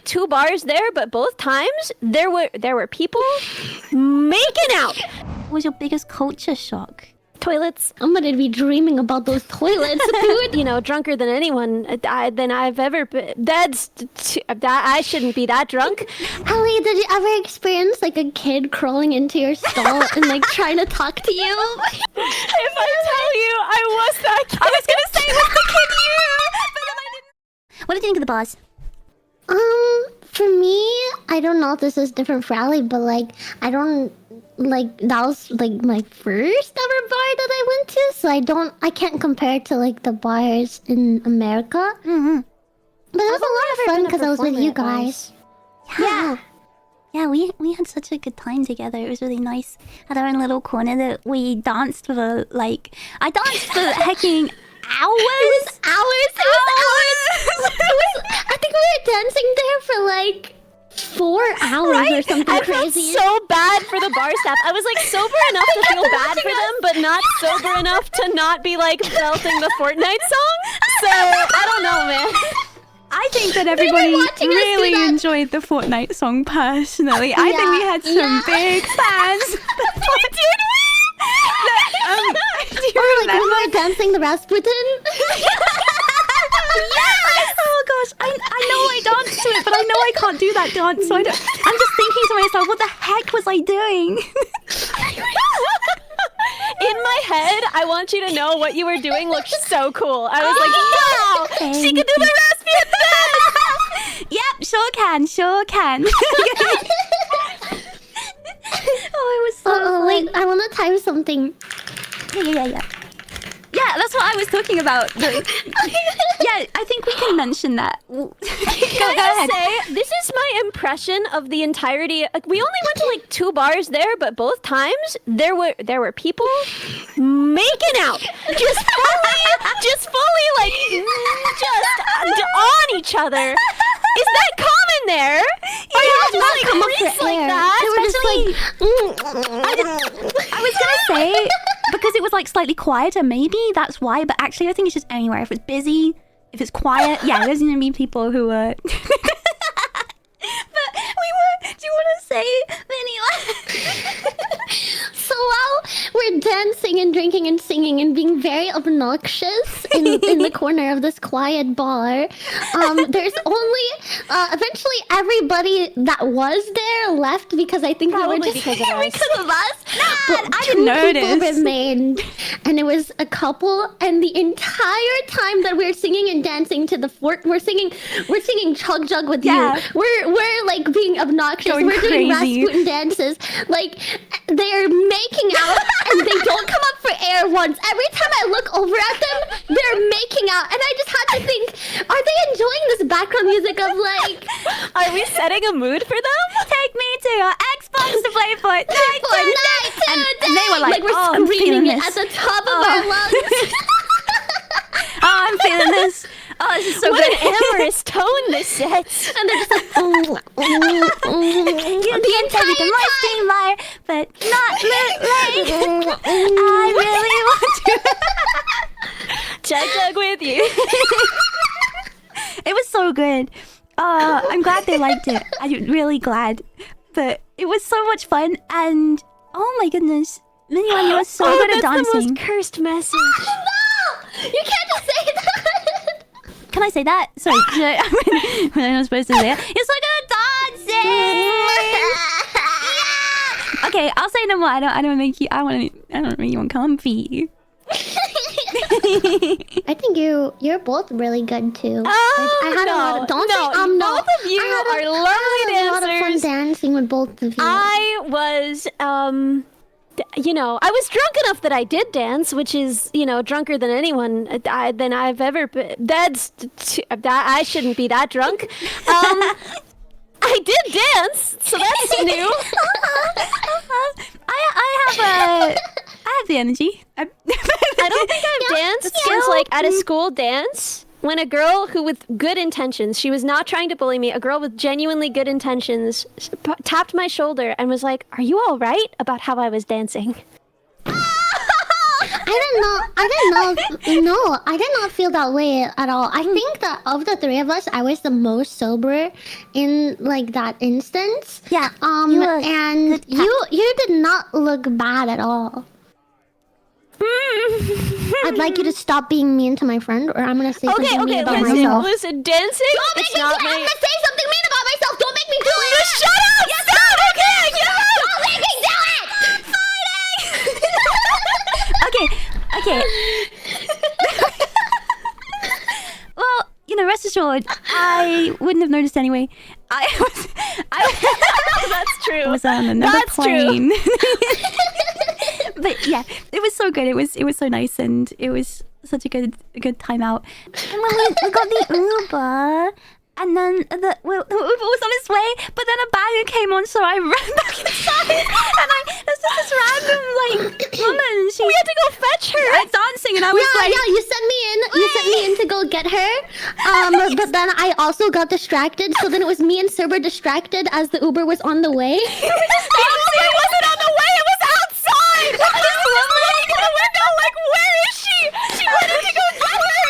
2 bars there, but both times there were people making out. What was your biggest culture shock? Toilets. I'm gonna be dreaming about those toilets, dude. You know, drunker than anyone than I've ever been. I shouldn't be that drunk. Ellie, did you ever experience like a kid crawling into your stall and like trying to talk to you? If I tell you I was that kid. I was gonna say was the kid you, but then I didn't. What did you think of the bars? For me, I don't know if this is different for Ellie, but like, I don't like that was like my first ever bar that I went to, so I can't compare to like the bars in America. Mm-hmm. But it was a lot of fun because I was with you guys. Yeah, we had such a good time together. It was really nice. Had our own little corner that we danced for like... I danced for hecking hours. Hours. I think we were dancing there for like 4 hours or something I crazy. felt so bad for the bar staff. I was like sober enough to feel bad for them, but not sober enough to not be like belting the Fortnite song. So I don't know, man. I think that everybody really enjoyed the Fortnite song personally. I think we had some big fans. Did we? Do you Like remember? when we were dancing the Rasputin. Oh gosh, I know I danced to it, but I know I can't do that dance, so I'm just thinking to myself, what the heck was I doing? In my head, I want you to know what you were doing looked so cool. I was like, wow, she can do the Rasputin. Yep, sure can. Oh, it was so fun. Wait, I want to time something. Yeah, that's what I was talking about. Yeah, I think we can mention that. Go ahead. Say, this is my impression of the entirety. Like, we only went to like 2 bars there, but both times there were people making out, just fully like just on each other. Is that common there? Are you just like come up freaks for like air. that? They were just like. I was gonna say, because it was like slightly quieter, maybe that's why, but actually I think it's just anywhere. If it's busy, if it's quiet, yeah, there's gonna be people who are... But we were... Do you want to say, Vinny? So while we're dancing and drinking and singing and being very obnoxious in the corner of this quiet bar, there's only eventually everybody that was there left because I think Probably we were just because of us. But I two didn't people notice. remained, and it was a couple. And the entire time that we're singing and dancing to the fort, we're singing Chug Jug with Yeah. you. We're like being obnoxious. Going we're doing crazy. Rasputin dances. Like they're making out, and they don't come up for air once. Every time I look over at them, they're making out, and I just had to think: are they enjoying this background music of like? Are we setting a mood for them? Take me to your Xbox to play Fortnite Fortnite and today! they were like, we're oh, I'm screaming feeling it this. at the top of our lungs. Oh, I'm feeling this. Oh, this is so What good. an amorous tone this sets. And they're just like, The entire might seem liar, but not late. I really want to. Chug Jug with you. It was so good. I'm glad they liked it. I'm really glad. But it was so much fun, and oh my goodness, Minion, you were so good at that's the dancing. most cursed message. no! You can't just say that! Can I say that? Sorry, should I, when I'm not supposed to say it. You're so good at dancing. Yeah! Okay, I'll say no more. I don't make you. I don't make you uncomfy. I think you're both really good too. I had a lot of both of you are lovely I had a lot of fun dancers. dancing with both of you. I was, I was drunk enough that I did dance, which is, drunker than anyone than I've ever been. I shouldn't be that drunk. I did dance, so that's new. I have the energy. I don't think I've danced since like at a school dance when a girl who with good intentions, she was not trying to bully me, a girl with genuinely good intentions tapped my shoulder and was like, "Are you all right about how I was dancing?" I No, I did not feel that way at all. I think that of the three of us, I was the most sober in like that instance. Yeah, you were and good cat. you did not look bad at all. I'd like you to stop being mean to my friend, or I'm gonna say something mean about myself. Listen, dancing. Don't make me do it! I'm gonna say something mean about myself. Don't make me do it. Just shut up! Stop! Okay, get out! Don't make me do it. Okay. Well, you know, rest assured, I wouldn't have noticed anyway. That's true. I was on another That's plane. But yeah, it was so good. It was so nice, and it was such a good time out. And then we got the Uber, and then the Uber was on its way, but then a banger came on, so I ran back inside, and there's just this random woman. We had to go fetch her. Dancing, and I was like, Yeah, you sent me in. You sent me in to go get her. But then I also got distracted. So then it was me and Cerber distracted as the Uber was on the way. The Uber wasn't on the way. It was outside. I was looking in the window like, where is she? She went in to go get her.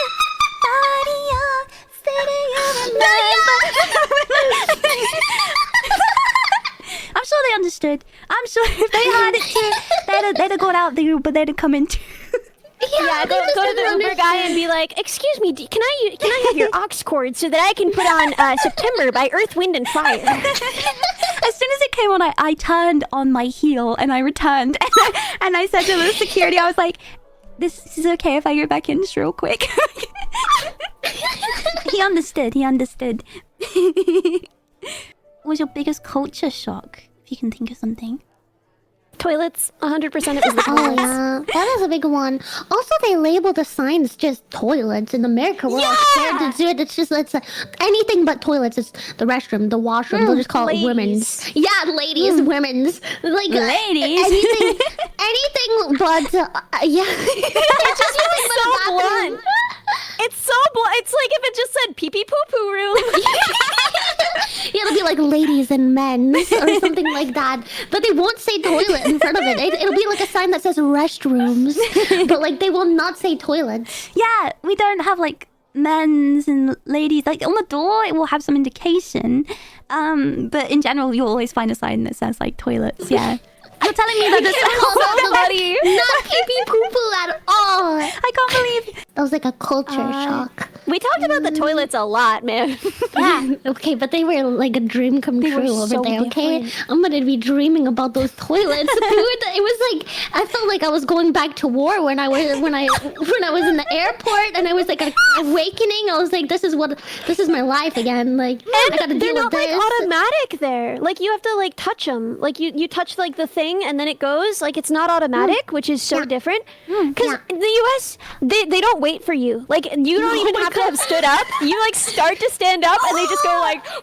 I'm sure they understood. I'm sure if they had it too, they'd have got out the Uber, they'd have come in too. Yeah, go to the Uber guy and be like, excuse me, can I have your aux cord so that I can put on September by Earth, Wind, and Fire? As soon as it came on, I turned on my heel and I returned. And I said to the security, I was like, this is okay if I go back in just real quick. He understood. What was your biggest culture shock? If you can think of something. Toilets, 100% it was the Oh toilets. yeah, that is a big one. Also, they label the signs just toilets. In America, we're all scared to do it. It's anything but toilets. It's the restroom, the washroom. They'll just call it women's. Yeah, ladies, women's. Like Ladies. anything but yeah. It's just It's so blunt. It's so blunt. It's like if it just said pee pee poo poo room. Yeah, it'll be like ladies and men's or something like that. But they won't say toilet in front of it. It'll be like a sign that says restrooms. But like they will not say toilets. Yeah, we don't have like men's and ladies. Like on the door, it will have some indication. But in general, you'll always find a sign that says like toilets. Yeah. You're telling me that this Not pee pee poo poo at all. I can't believe. That was like a culture shock. We talked about the toilets a lot, man. Yeah. Okay, but they were like a dream come were true over so there. Okay, different. I'm gonna be dreaming about those toilets, dude. It was like I felt like I was going back to war when I was in the airport, and I was like awakening. I was like, this is my life again. Like I gotta They're deal not with like this. automatic there. Like you have to like touch them. Like you touch like the thing and then it goes. Like it's not automatic, which is so different. Because in the US, they don't wait for you. Like you don't even have to have stood up. You like start to stand up and they just go like. Ellie,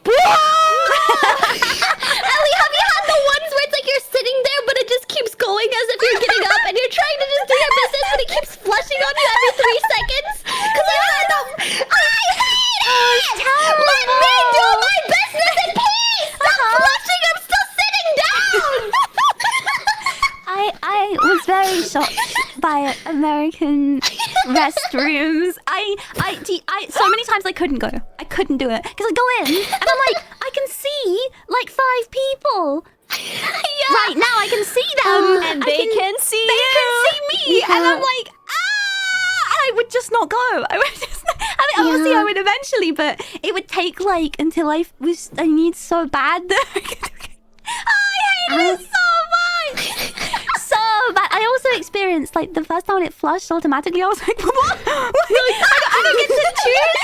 have you had the ones where it's like you're sitting there, but it just keeps going as if you're getting up and you're trying to just do your business, but it keeps flushing on you every 3 seconds? Because I had them. I hate it! Let me do my business in peace! Stop flushing! I'm still sitting down! I was very shocked by American restrooms. I so many times I couldn't go. I couldn't do it because I go in and I'm like, I can see like 5 people. Right now I can see them And they can see They you. can see me, and I'm like, and I would just not go. I would just. I mean, obviously I would eventually, but it would take like until I need so bad that I could. I hate it so much. So bad. I also experienced like the first time when it flushed automatically. I was like, what? I don't get to choose.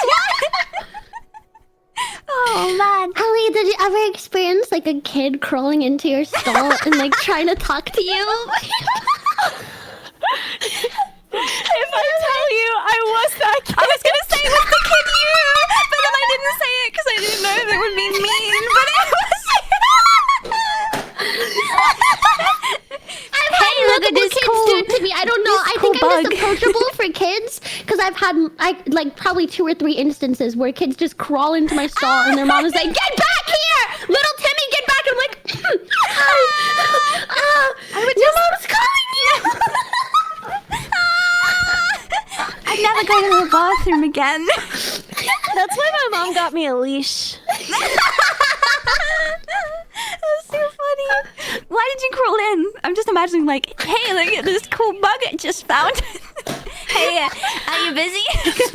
Oh man. Ellie, did you ever experience like a kid crawling into your stall and like trying to talk to you? If I tell you I was that kid. I was gonna say it was the kid you, but then I didn't say it because I didn't know if it would be mean. But it was. Hey, look at this kids do it to me. I don't know. I think I'm just approachable for kids because I've had like probably 2 or 3 instances where kids just crawl into my stall and their mom is like, "Get back here, little Timmy, get back!" And I'm like, "Your mom's calling you." never go to the bathroom again. That's why my mom got me a leash. That's so funny. Why did you crawl in? I'm just imagining like, hey, look at this cool bug I just found. Hey, are you busy?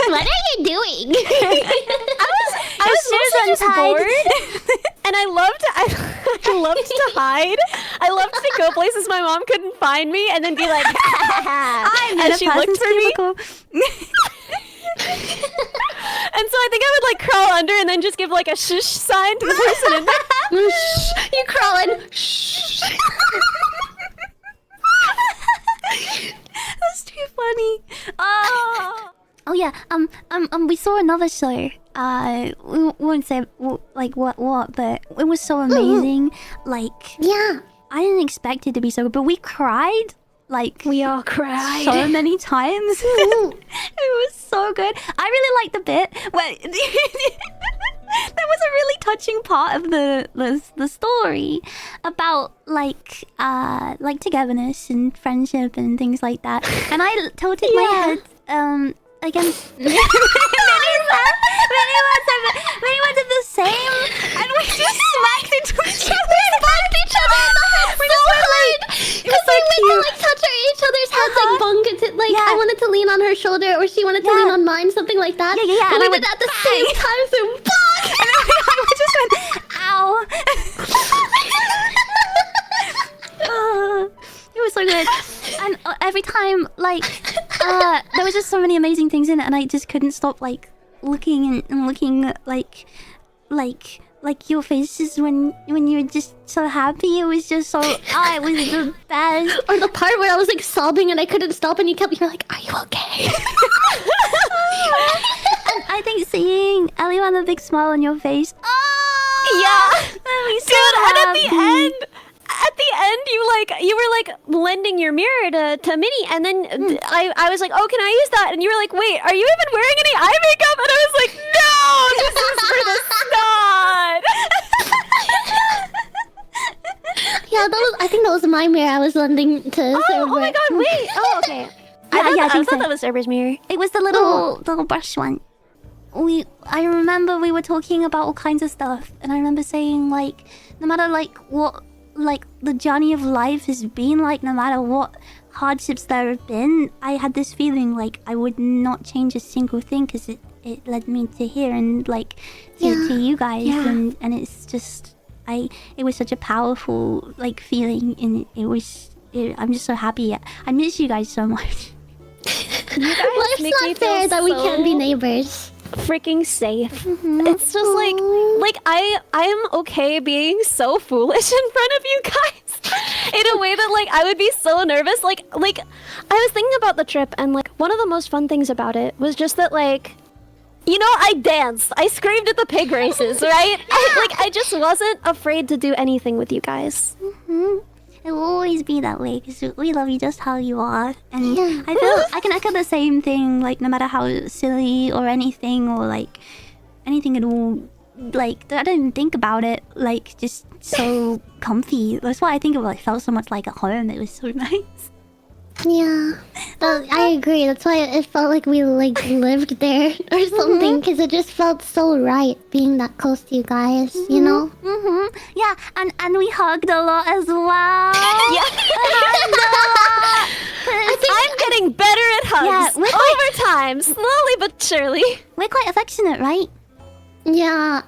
What are you doing? I was mostly just bored, and I loved to hide. I loved to go places my mom couldn't find me, and then be like, I'm and she looked for me. And so I think I would like crawl under and then just give like a shush sign to the person in there. You crawl in. Shh. That's too funny. Oh yeah. We saw another show. We won't say like what, but it was so amazing. Like, Yeah. I didn't expect it to be so good, but we cried. Like, We all cried. so many times. It was so good. I really liked the bit where there was a really touching part of the story about like togetherness and friendship and things like that. And I tilted my head against many ones of the same, and we just smacked into each other. Because we would like touch each other's heads, like bunk into like I wanted to lean on her shoulder or she wanted to lean on mine, something like that. Yeah. And And we I did at the same time, so bunk! And I just went, ow. It was so good. And every time, like, there was just so many amazing things in it, and I just couldn't stop, like, looking and looking, like your faces when you were just so happy. It was just so, it was the best. Or the part where I was like sobbing and I couldn't stop and you're like, are you okay? And I think seeing Ellie with a big smile on your face, Yeah. made me so Dude, and happy. at the end, you were like lending your mirror to Minnie, and then I was like, oh, can I use that? And you were like, wait, are you even wearing any eye makeup? And I was like, no, this is for the snot. Yeah, I think that was my mirror I was lending to Oh Cerber. my god, wait. Oh, okay. I I think thought so. that was Cerber's mirror. It was the little brush one. I remember we were talking about all kinds of stuff, and I remember saying like, no matter like what like the journey of life has been like, no matter what hardships there have been, I had this feeling like I would not change a single thing because it led me to here and like to you guys, and it's just it was such a powerful like feeling, and I'm just so happy. I miss you guys so much. Life's make me not fair feel that we so- can't be neighbors. Freaking safe. It's just like I am okay being so foolish in front of you guys in a way that like I would be so nervous. Like I was thinking about the trip, and like one of the most fun things about it was just that like, you know, I danced, I screamed at the pig races, right? I just wasn't afraid to do anything with you guys. It will always be that way because we love you just how you are, and I feel I can echo the same thing. Like no matter how silly or anything or like anything at all, like I didn't think about it. Like just so comfy. That's why I think it felt so much like a home. It was so nice. Yeah, I agree. That's why it felt like we like lived there or something, because it just felt so right being that close to you guys. You know? Yeah, and we hugged a lot as well. I'm getting better at hugs over time, slowly but surely. We're quite affectionate, right? Yeah.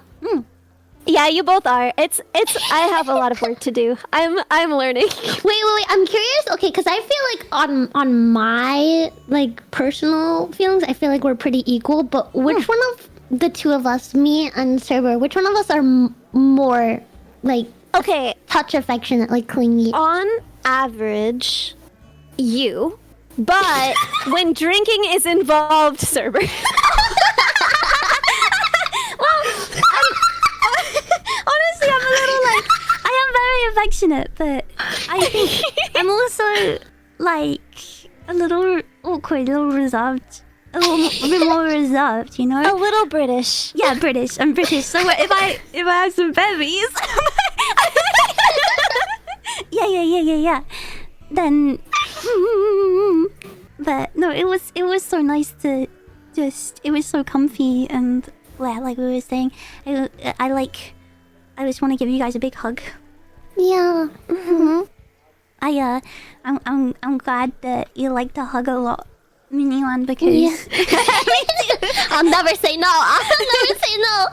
Yeah, you both are. It's I have a lot of work to do. I'm learning. Wait. I'm curious. Okay, because I feel like on my like personal feelings, I feel like we're pretty equal. But which one of the two of us, me and Cerber, which one of us are more like Okay, touch affectionate, like clingy? on average, you. But when drinking is involved, Cerber. Honestly, I'm a little like I am very affectionate, but I think I'm also like a little awkward, a little reserved, a bit more reserved, you know? A little British. Yeah, British. I'm British. So if I have some babies, yeah. Then, but no, it was so nice to was so comfy, and yeah, like we were saying, I just want to give you guys a big hug. Yeah. I'm glad that you like to hug a lot, Minion, because I'll never say no. I'll never say no.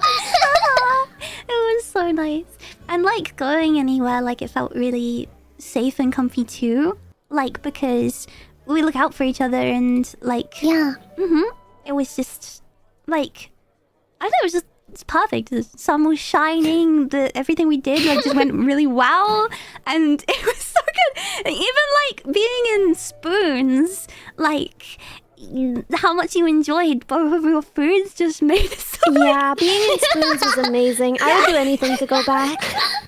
it was so nice. And like going anywhere, like it felt really safe and comfy too. Like because we look out for each other and like Yeah. it was just like I don't know, it was just it's perfect. The sun was shining. Everything we did like just went really well, and it was so good. And even like being in Spoons, like how much you enjoyed both of your foods just made it so. Yeah, being in Spoons was amazing. I would do anything to go back.